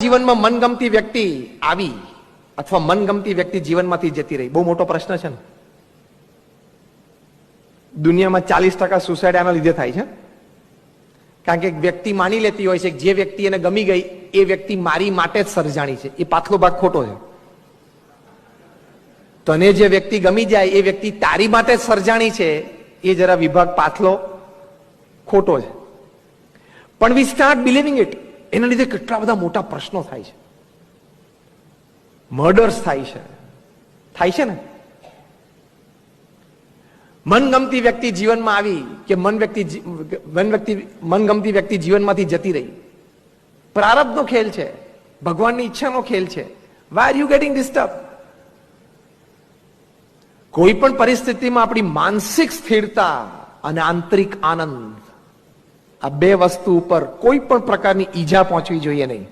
જીવનમાં મનગમતી વ્યક્તિ આવી અથવા મનગમતી વ્યક્તિ જીવનમાંથી જતી રહી, બહુ મોટો પ્રશ્ન છે ને. દુનિયામાં 40% સુસાઇડ આના લીધે થાય છે. કારણ કે એક વ્યક્તિ માની લેતી હોય છે કે જે વ્યક્તિ એને ગમી ગઈ એ વ્યક્તિ મારી માટે જ સર્જાણી છે. એ પાછલો ભાગ ખોટો છે. તને જે વ્યક્તિ ગમી જાય એ વ્યક્તિ તારી માટે જ સર્જાણી છે, એ જરા વિભાગ પાછલો ખોટો છે. પણ વી સ્ટાર્ટ બિલીવિંગ ઇટ. એના લીધે કેટલા બધા મોટા પ્રશ્નો થાય છે. મર્ડર્સ થાય છે ને. મનગમતી વ્યક્તિ જીવનમાં આવી કે મનગમતી વ્યક્તિ જીવનમાંથી જતી રહી. પ્રારબ્ધનો ખેલ છે, ભગવાનની ઈચ્છાનો ખેલ છે. Why are you getting disturb? કોઈ પણ પરિસ્થિતિમાં આપણી માનસિક સ્થિરતા અને આંતરિક આનંદ, આ બે વસ્તુ ઉપર કોઈ પણ પ્રકારની ઈજા પહોંચવી જોઈએ નહીં.